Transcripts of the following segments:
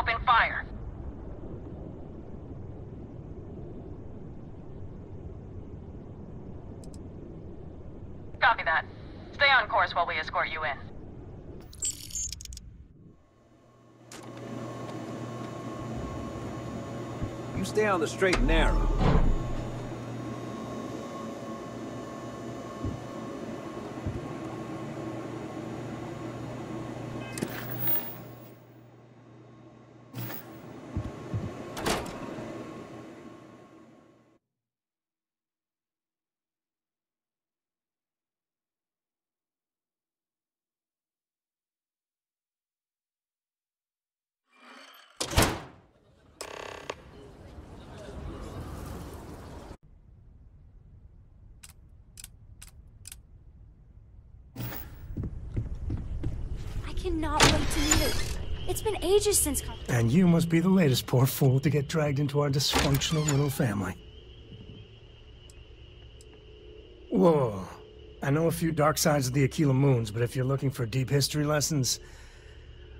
open fire. Copy that. Stay on course while we escort you in. You stay on the straight and narrow. I cannot wait to meet her. It's been ages since... And you must be the latest poor fool to get dragged into our dysfunctional little family. Whoa. I know a few dark sides of the Aquila Moons, but if you're looking for deep history lessons,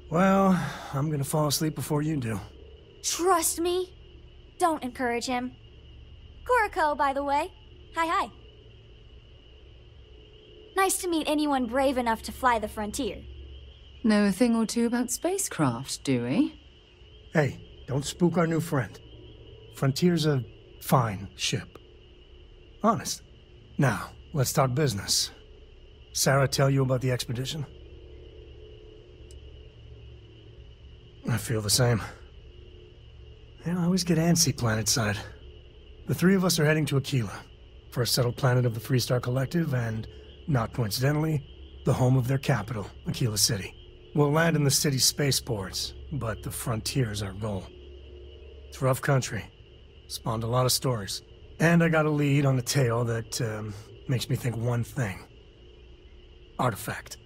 well, I'm gonna fall asleep before you do. Trust me. Don't encourage him. Kuriko, by the way. Hi. Nice to meet anyone brave enough to fly the frontier. Know a thing or two about spacecraft, do we? Hey, don't spook our new friend. Frontier's a fine ship. Honest. Now, let's talk business. Sarah tell you about the expedition? I feel the same. I always get antsy planetside. The three of us are heading to Aquila, first settled planet of the Freestar Collective, and, not coincidentally, the home of their capital, Aquila City. We'll land in the city's spaceports, but the frontier's our goal. It's rough country. Spawned a lot of stories. And I got a lead on a tale that, makes me think one thing. Artifact.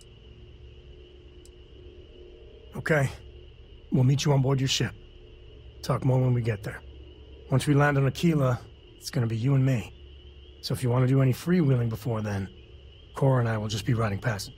Okay. We'll meet you on board your ship. Talk more when we get there. Once we land on Aquila, it's gonna be you and me. So if you want to do any freewheeling before then, Cora and I will just be riding past it.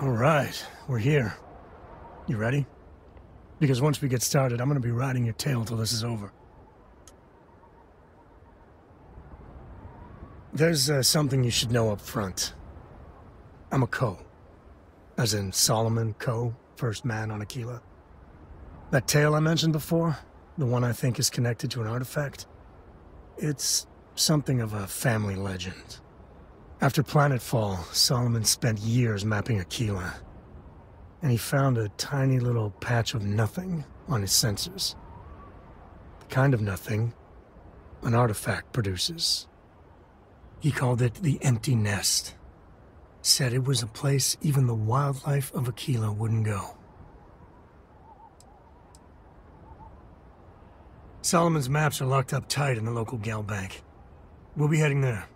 All right, we're here. You ready? Because once we get started, I'm gonna be riding your tail till this is over. There's something you should know up front. I'm a Co. As in Solomon Co., first man on Aquila. That tale I mentioned before, the one I think is connected to an artifact, it's something of a family legend. After planetfall, Solomon spent years mapping Aquila, and he found a tiny little patch of nothing on his sensors. The kind of nothing an artifact produces. He called it the Empty Nest. Said it was a place even the wildlife of Aquila wouldn't go. Solomon's maps are locked up tight in the local gal bank. We'll be heading there.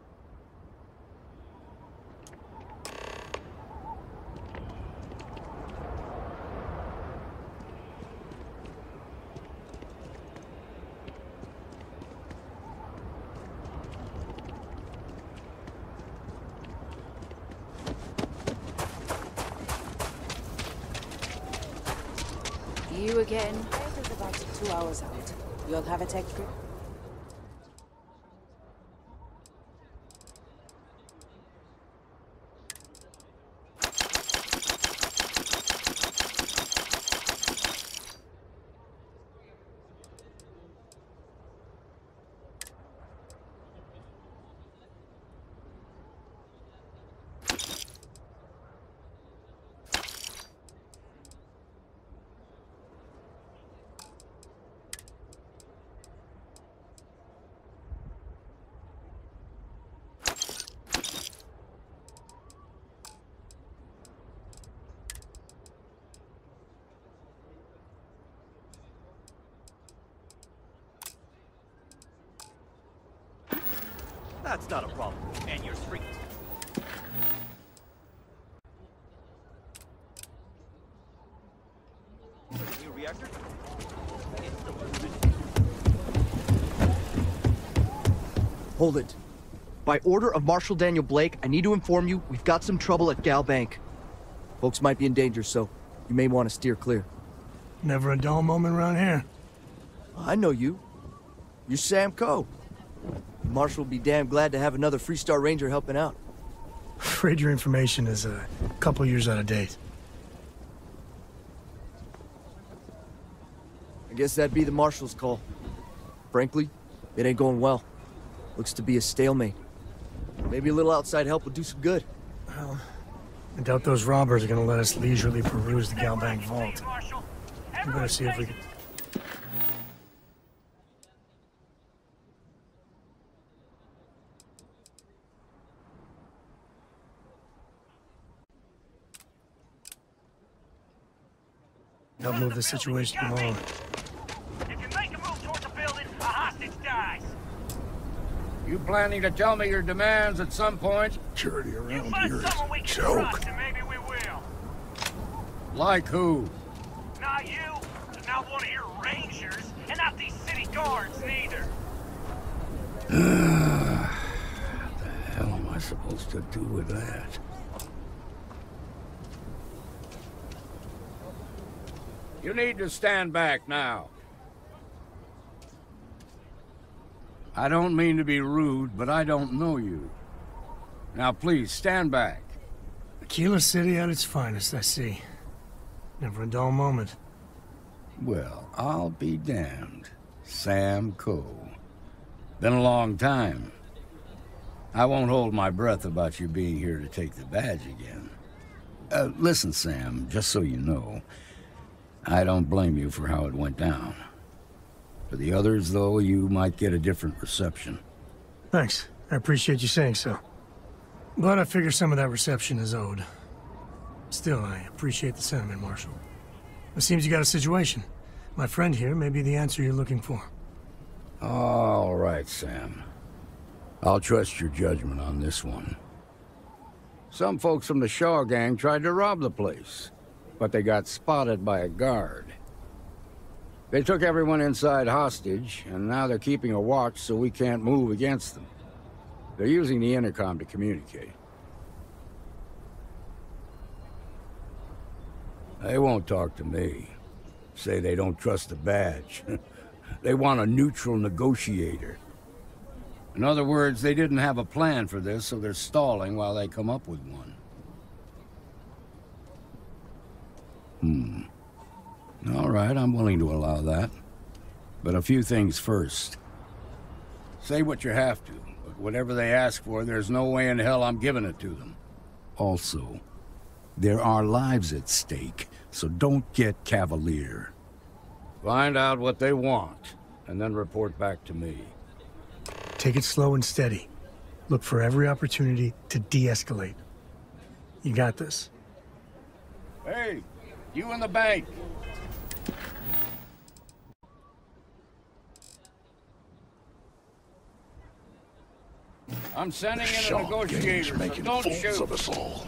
You again? It is about 2 hours out. You'll have a tech trip? That's not a problem. And you're free. New reactor? Hold it. By order of Marshal Daniel Blake, I need to inform you we've got some trouble at Gal Bank. Folks might be in danger, so you may want to steer clear. Never a dull moment around here. I know you. You're Sam Coe. Marshal will be damn glad to have another Freestar Ranger helping out. Afraid your information is a couple years out of date. I guess that'd be the Marshal's call. Frankly, it ain't going well. Looks to be a stalemate. Maybe a little outside help would do some good. Well, I doubt those robbers are gonna let us leisurely peruse the Galbank vault. We better see if we can... help move the situation along. If you make a move towards the building, a hostage dies. You planning to tell me your demands at some point? Security You around find here is someone we a can joke. trust, and maybe we will. Like who? Not you, not one of your rangers, and not these city guards neither. What the hell am I supposed to do with that? You need to stand back now. I don't mean to be rude, but I don't know you. Now please, stand back. Aquila City at its finest, I see. Never a dull moment. Well, I'll be damned. Sam Coe. Been a long time. I won't hold my breath about you being here to take the badge again. Listen, Sam, just so you know, I don't blame you for how it went down. For the others, though, you might get a different reception. Thanks. I appreciate you saying so. But I figure some of that reception is owed. Still, I appreciate the sentiment, Marshal. It seems you got a situation. My friend here may be the answer you're looking for. All right, Sam. I'll trust your judgment on this one. Some folks from the Shaw gang tried to rob the place, but they got spotted by a guard. They took everyone inside hostage, and now they're keeping a watch so we can't move against them. They're using the intercom to communicate. They won't talk to me. Say they don't trust the badge. They want a neutral negotiator. In other words, they didn't have a plan for this, so they're stalling while they come up with one. All right, I'm willing to allow that. But a few things first. Say what you have to, but whatever they ask for, there's no way in hell I'm giving it to them. Also, there are lives at stake, so don't get cavalier. Find out what they want, and then report back to me. Take it slow and steady. Look for every opportunity to de-escalate. You got this. Hey, you in the bank. I'm sending in a Shaw negotiator, gang's so making don't fools shoot. of us all.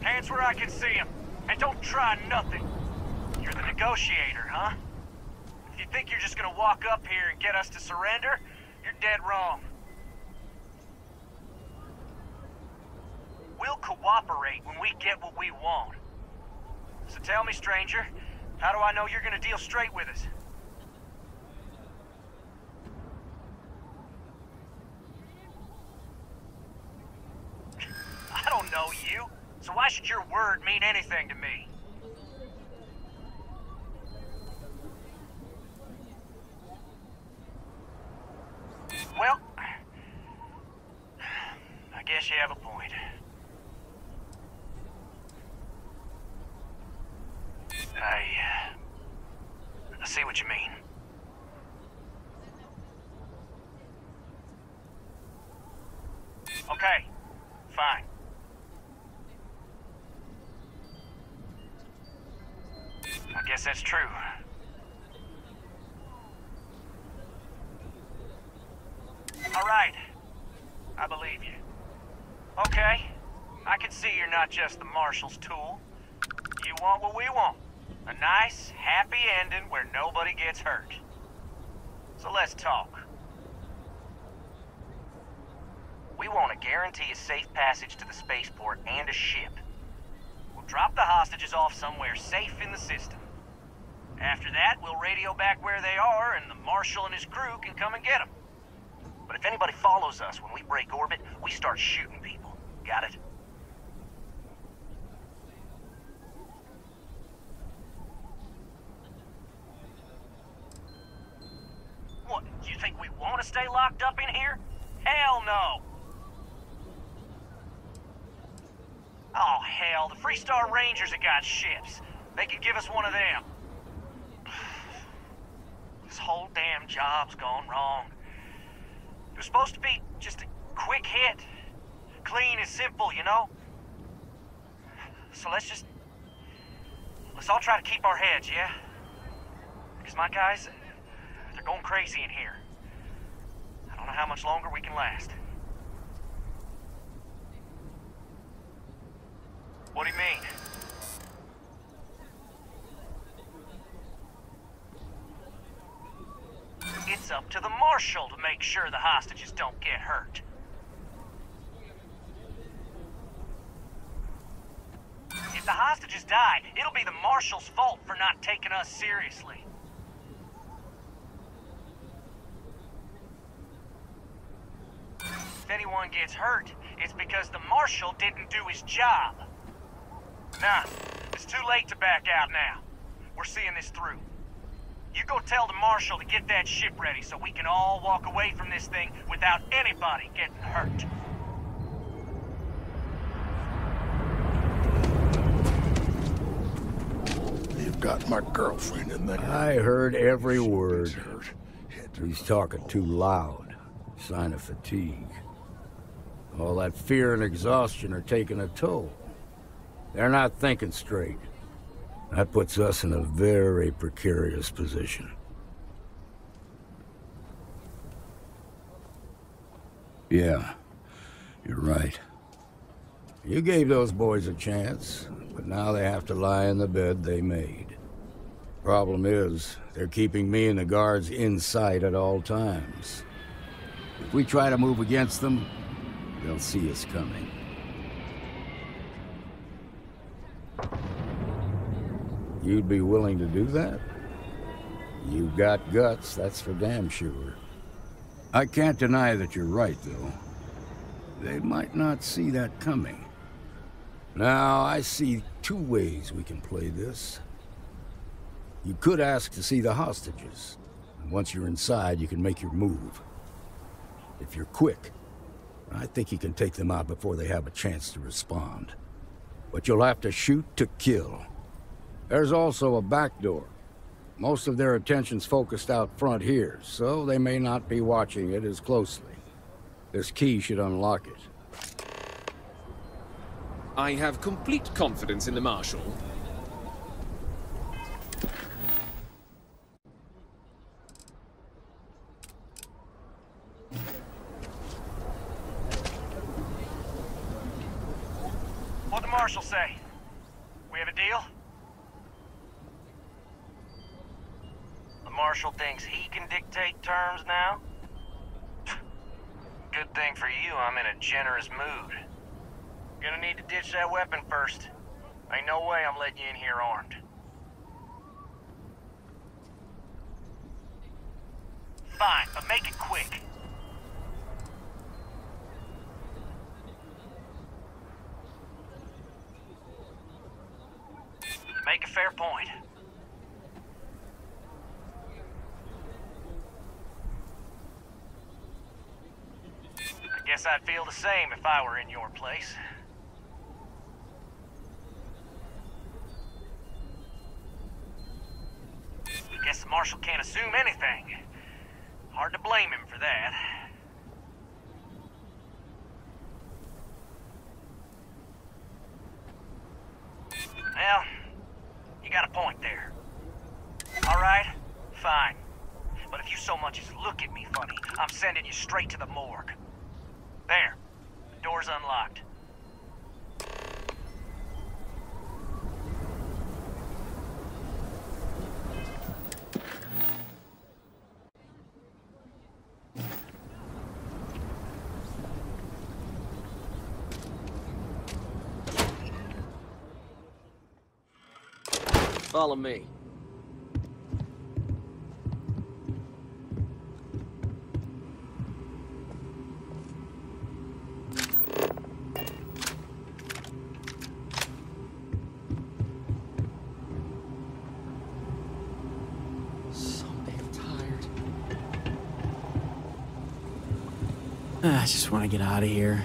Hands where I can see them, and don't try nothing. You're the negotiator, huh? If you think you're just gonna walk up here and get us to surrender, you're dead wrong. We'll cooperate when we get what we want. So tell me, stranger, how do I know you're gonna deal straight with us? I don't know you, so why should your word mean anything to me? Well, I guess you have a point. I see what you mean. Okay, fine. I guess that's true. All right. I believe you. Okay, I can see you're not just the Marshal's tool. You want what we want. A nice, happy ending where nobody gets hurt. So let's talk. We want to guarantee a safe passage to the spaceport and a ship. We'll drop the hostages off somewhere safe in the system. After that, we'll radio back where they are, and the Marshal and his crew can come and get them. But if anybody follows us when we break orbit, we start shooting people. Got it? What, you think we want to stay locked up in here? Hell no! Oh, hell, the Freestar Rangers have got ships. They could give us one of them. This whole damn job's gone wrong. It was supposed to be just a quick hit. Clean and simple, you know? So let's all try to keep our heads, yeah? Because my guys, they're going crazy in here. I don't know how much longer we can last. What do you mean? It's up to the Marshal to make sure the hostages don't get hurt. If the hostages die, it'll be the Marshal's fault for not taking us seriously. If anyone gets hurt, it's because the Marshal didn't do his job. Nah, it's too late to back out now. We're seeing this through. You go tell the Marshal to get that ship ready so we can all walk away from this thing without anybody getting hurt. You've got my girlfriend in there. I heard every word. He's talking too loud. Sign of fatigue. All that fear and exhaustion are taking a toll. They're not thinking straight. That puts us in a very precarious position. Yeah, you're right. You gave those boys a chance, but now they have to lie in the bed they made. Problem is, they're keeping me and the guards in sight at all times. If we try to move against them, they'll see us coming. You'd be willing to do that? You've got guts, that's for damn sure. I can't deny that you're right, though. They might not see that coming. Now, I see two ways we can play this. You could ask to see the hostages. And once you're inside, you can make your move. If you're quick, I think you can take them out before they have a chance to respond. But you'll have to shoot to kill. There's also a back door. Most of their attention's focused out front here, so they may not be watching it as closely. This key should unlock it. I have complete confidence in the Marshal. What'd the Marshal say? We have a deal? The Marshal thinks he can dictate terms now? Good thing for you, I'm in a generous mood. Gonna need to ditch that weapon first. Ain't no way I'm letting you in here armed. Fine, but make it quick. Make a fair point. I guess I'd feel the same if I were in your place. I guess the Marshal can't assume anything. Hard to blame him for that. Well, you got a point there. All right, fine. But if you so much as look at me funny, I'm sending you straight to the morgue. There. The door's unlocked. Follow me. So damn tired. I just want to get out of here.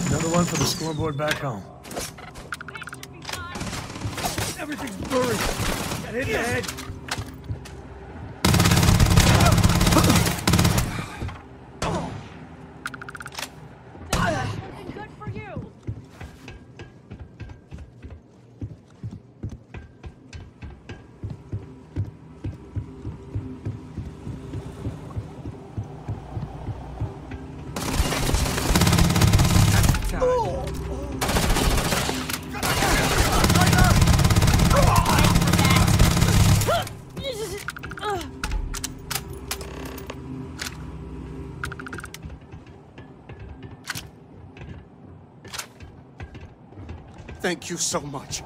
Another one for the scoreboard back home. Everything's blurry. Got hit in the head. Good for you. Thank you so much.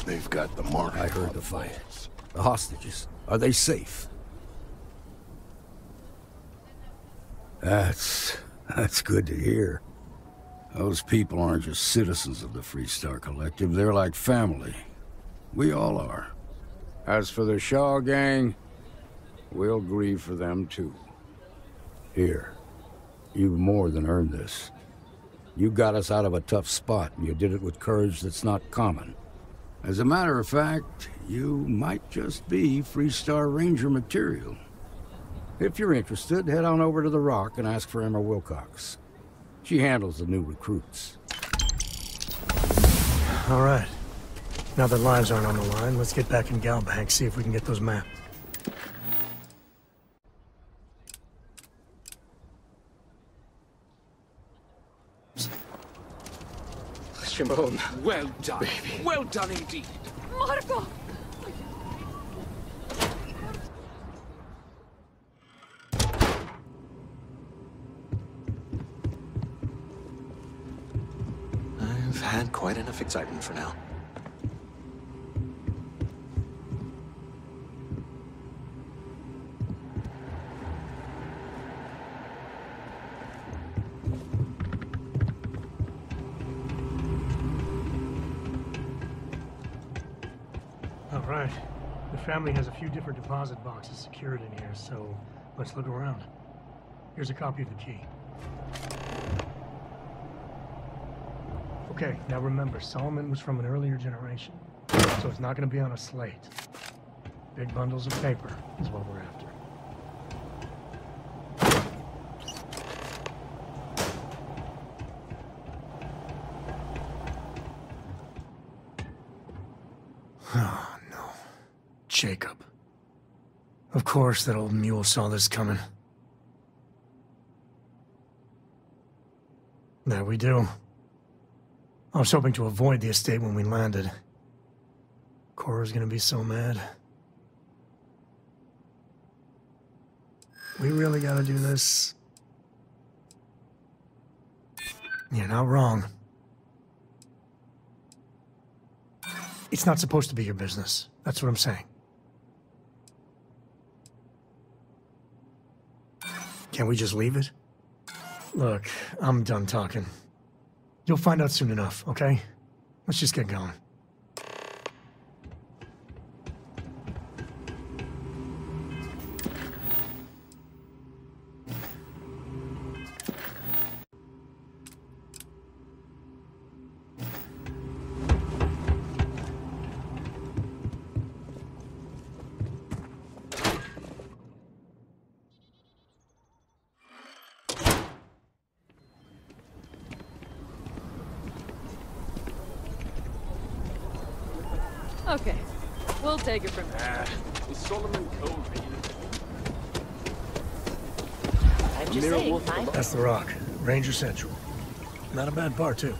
They've got the mark. I heard the fight. The hostages, are they safe? That's good to hear. Those people aren't just citizens of the Freestar Collective, they're like family. We all are. As for the Shaw gang, we'll grieve for them too. Here, you've more than earned this. You got us out of a tough spot, and you did it with courage that's not common. As a matter of fact, you might just be Freestar Ranger material. If you're interested, head on over to the Rock and ask for Emma Wilcox. She handles the new recruits. All right. Now that lives aren't on the line, let's get back in Galbank, see if we can get those mapped. Shimon, well done. Baby. Well done indeed. Marco! I've had quite enough excitement for now. All right. The family has a few different deposit boxes secured in here, so let's look around. Here's a copy of the key. Okay, now remember, Solomon was from an earlier generation, so it's not going to be on a slate. Big bundles of paper is what we're after. Oh, no. Jacob. Of course that old mule saw this coming. There we do. I was hoping to avoid the estate when we landed. Cora's gonna be so mad. We really gotta do this. You're not wrong. It's not supposed to be your business. That's what I'm saying. Can't we just leave it? Look, I'm done talking. You'll find out soon enough, okay? Let's just get going. Okay, we'll take it from there. Is Solomon Cove I'm just saying, hi. That's the Rock. Ranger Central. Not a bad bar, too.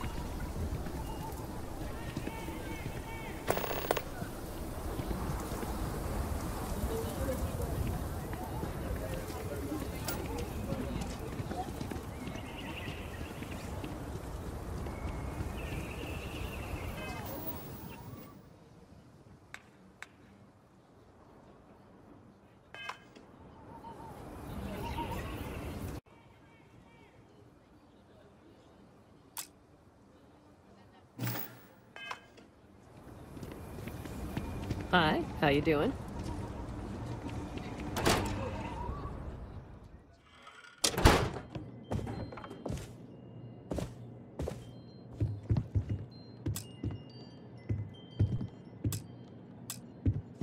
Hi, how you doing?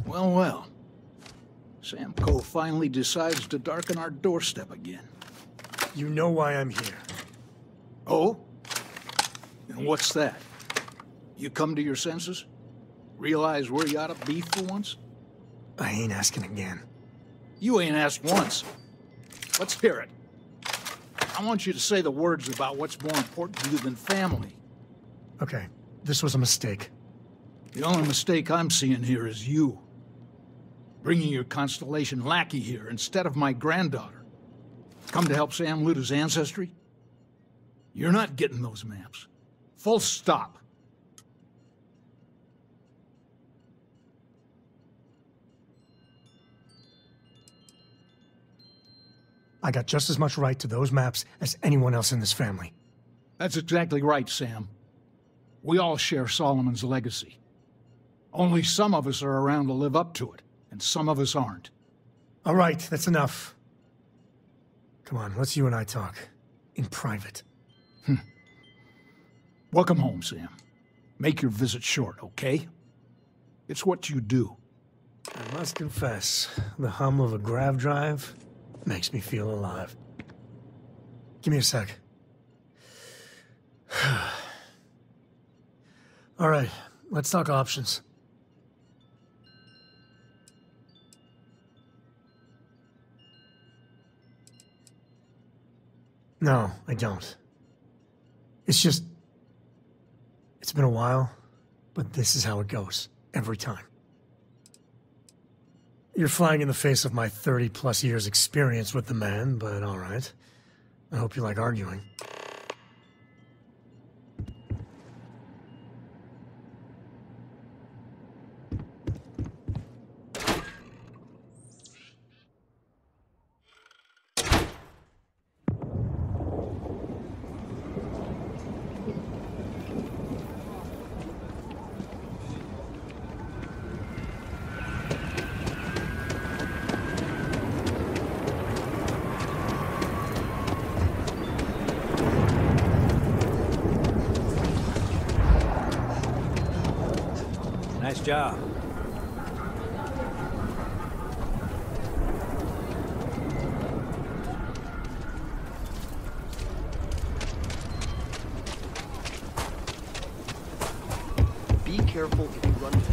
Well, well. Sam Coe finally decides to darken our doorstep again. You know why I'm here. Oh? And what's that? You come to your senses? Realize where you ought to be for once? I ain't asking again. You ain't asked once. Let's hear it. I want you to say the words about what's more important to you than family. Okay, this was a mistake. The only mistake I'm seeing here is you. Bringing your Constellation lackey here instead of my granddaughter. Come to help Sam loot his ancestry? You're not getting those maps. Full stop. I got just as much right to those maps as anyone else in this family. That's exactly right, Sam. We all share Solomon's legacy. Only some of us are around to live up to it, and some of us aren't. All right, that's enough. Come on, let's you and I talk. In private. Welcome home, Sam. Make your visit short, okay? It's what you do. I must confess, the hum of a grav drive makes me feel alive. Give me a sec. All right, let's talk options. No, I don't. It's just... It's been a while, but this is how it goes. Every time. You're flying in the face of my 30-plus years experience with the man, but all right. I hope you like arguing. Nice job. Be careful if you run into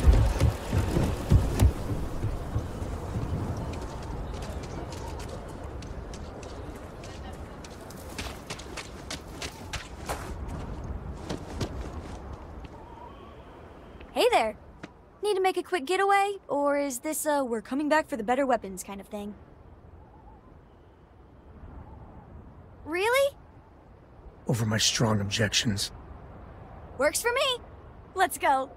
Hey there. Need to make a quick getaway? Or is this a we're coming back for the better weapons kind of thing? Really? Over my strong objections. Works for me. Let's go.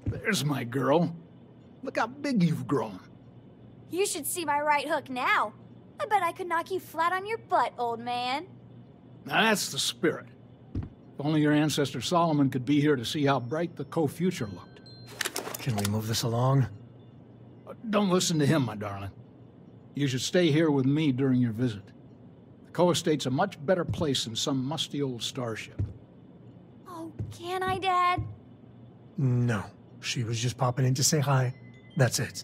There's my girl. Look how big you've grown. You should see my right hook now. I bet I could knock you flat on your butt, old man. Now that's the spirit. If only your ancestor Solomon could be here to see how bright the co-future looked. Can we move this along? Don't listen to him, my darling. You should stay here with me during your visit. The co-estate's a much better place than some musty old starship. Oh, can I, Dad? No. She was just popping in to say hi. That's it.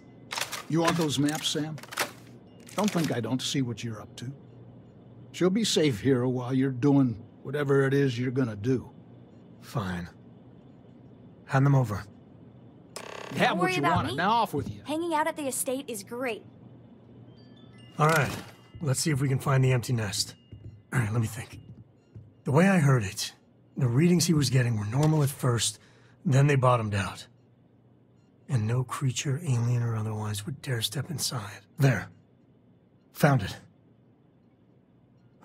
You want those maps, Sam? Don't think I don't see what you're up to. She'll be safe here while you're doing whatever it is you're gonna do. Fine. Hand them over. You have Don't what worry you about wanted. me. Now off with you. Hanging out at the estate is great. All right. Let's see if we can find the empty nest. All right, let me think. The way I heard it, the readings he was getting were normal at first, then they bottomed out. And no creature, alien or otherwise, would dare step inside. There. Found it.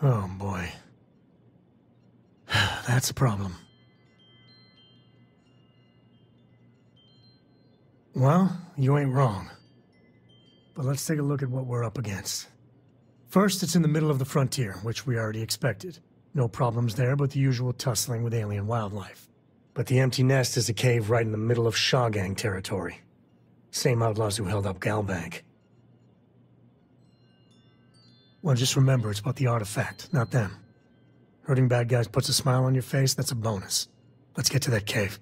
Oh, boy. That's a problem. Well, you ain't wrong. But let's take a look at what we're up against. First, it's in the middle of the frontier, which we already expected. No problems there, but the usual tussling with alien wildlife. But the empty nest is a cave right in the middle of Shawgang territory. Same outlaws who held up Galbank. Well, just remember, it's about the artifact, not them. Hurting bad guys puts a smile on your face, that's a bonus. Let's get to that cave.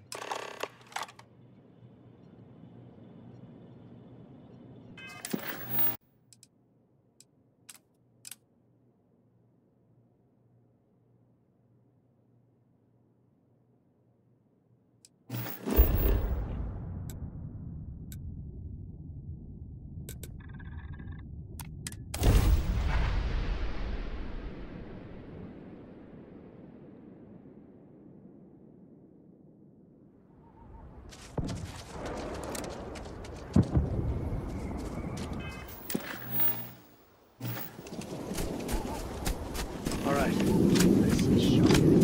All right. This is shocking.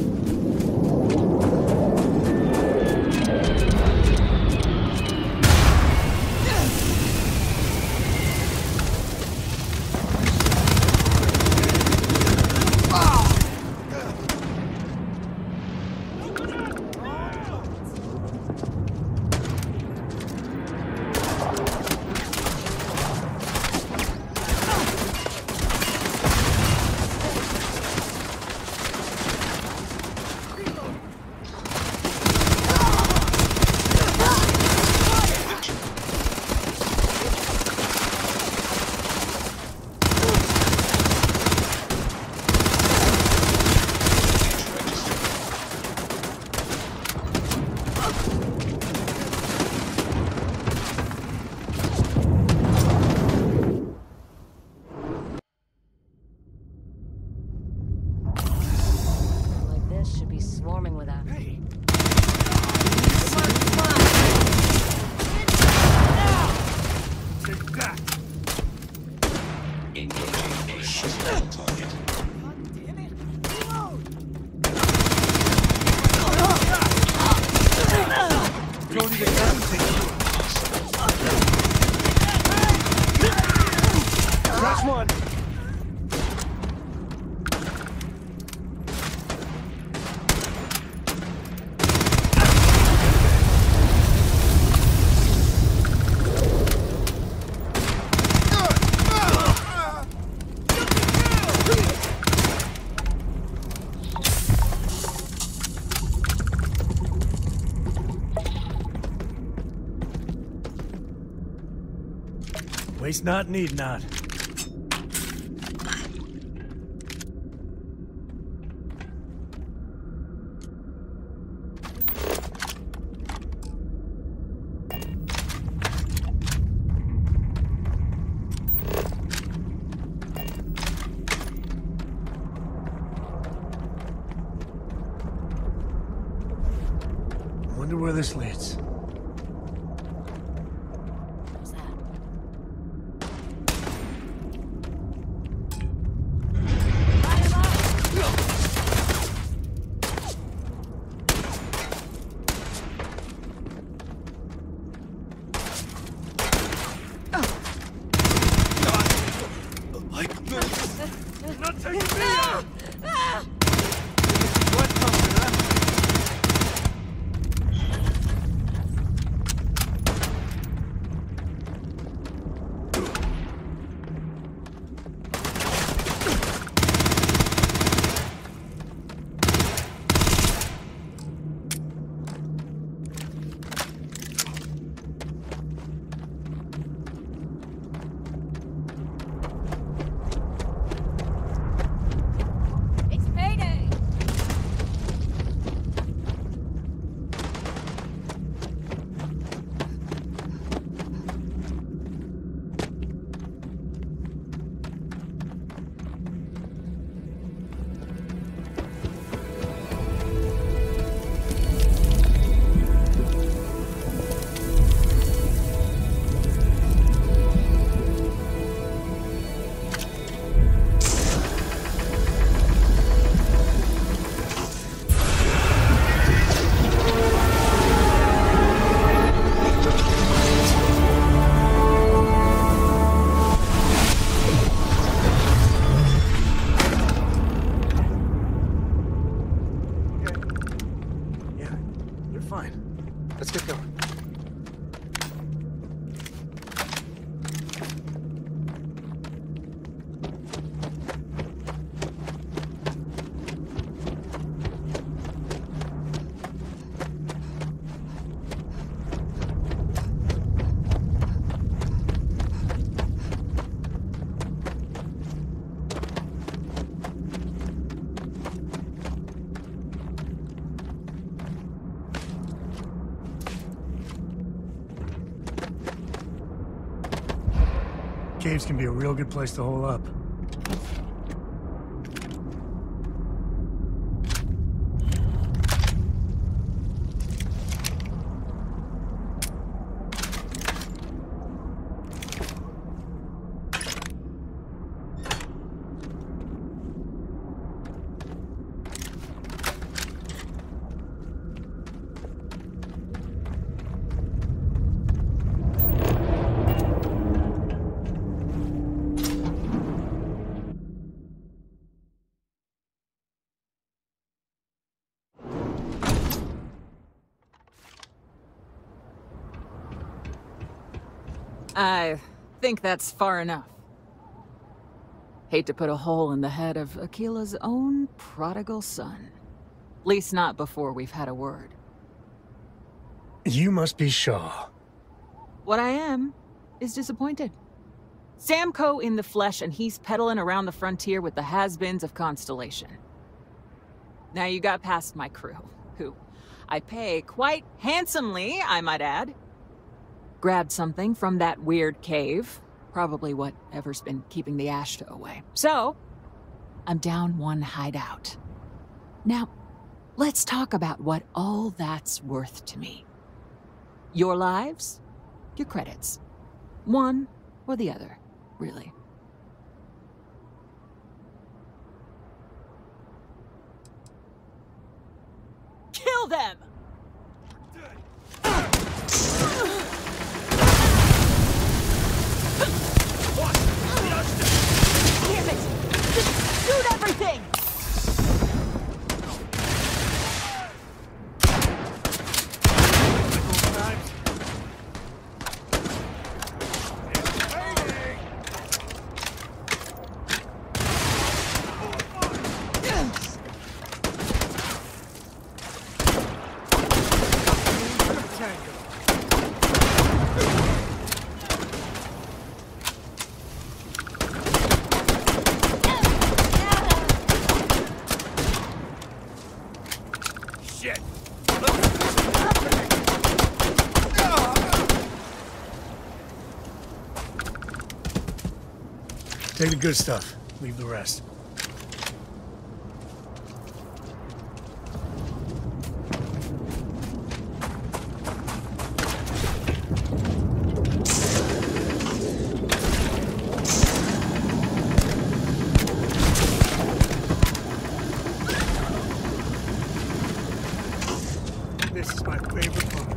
Last one. Waste not, need not. Wonder where this leads. like this. You're not taking me out! Let's get going. Caves can be a real good place to hole up. I think that's far enough. Hate to put a hole in the head of Akila's own prodigal son. At least not before we've had a word. You must be Shaw. What I am is disappointed. Samco in the flesh, and he's peddling around the frontier with the has-beens of Constellation. Now you got past my crew, who I pay quite handsomely, I might add. Grabbed something from that weird cave. Probably whatever's been keeping the Ashta away. So, I'm down one hideout. Now, let's talk about what all that's worth to me. Your lives, your credits. One or the other, really. Kill them! Damn it! Just shoot everything! Take the good stuff. Leave the rest. This is my favorite part.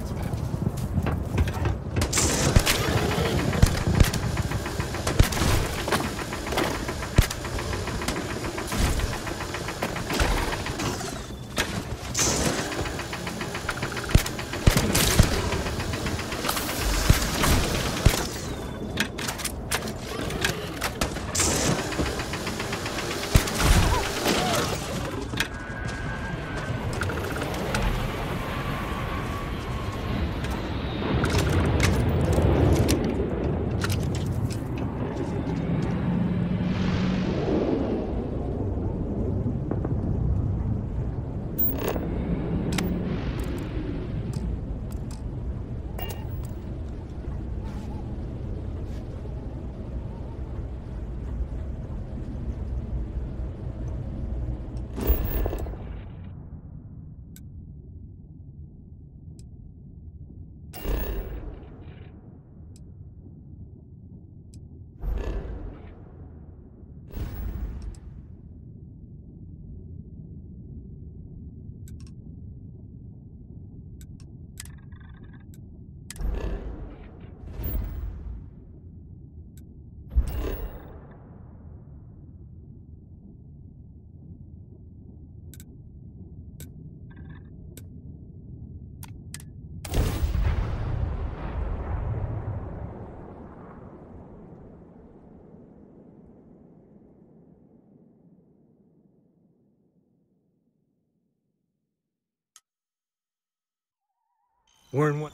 We're in what?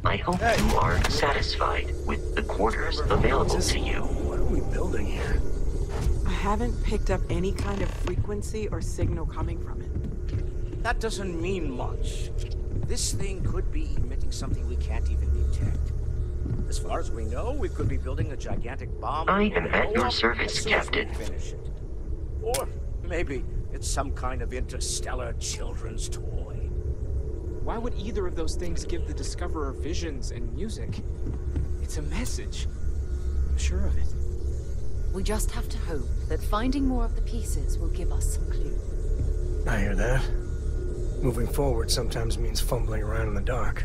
I hope you are satisfied with the quarters available to you. What are we building here? I haven't picked up any kind of frequency or signal coming from it. That doesn't mean much. This thing could be emitting something we can't even detect. As far as we know, we could be building a gigantic bomb. I am at your service, Captain. Finish it. Or maybe it's some kind of interstellar children's toy. Why would either of those things give the Discoverer visions and music? It's a message. I'm sure of it. We just have to hope that finding more of the pieces will give us some clue. I hear that. Moving forward sometimes means fumbling around in the dark.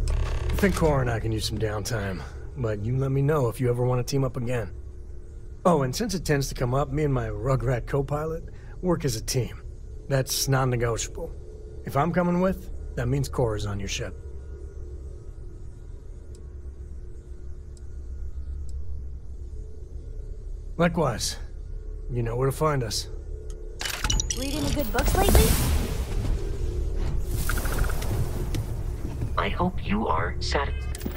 I think Cora and I can use some downtime, but you let me know if you ever want to team up again. Oh, and since it tends to come up, me and my Rugrat co-pilot work as a team. That's non-negotiable. If I'm coming with, that means Cora's on your ship. Likewise. You know where to find us. Reading any good books lately? I hope you are satisfied.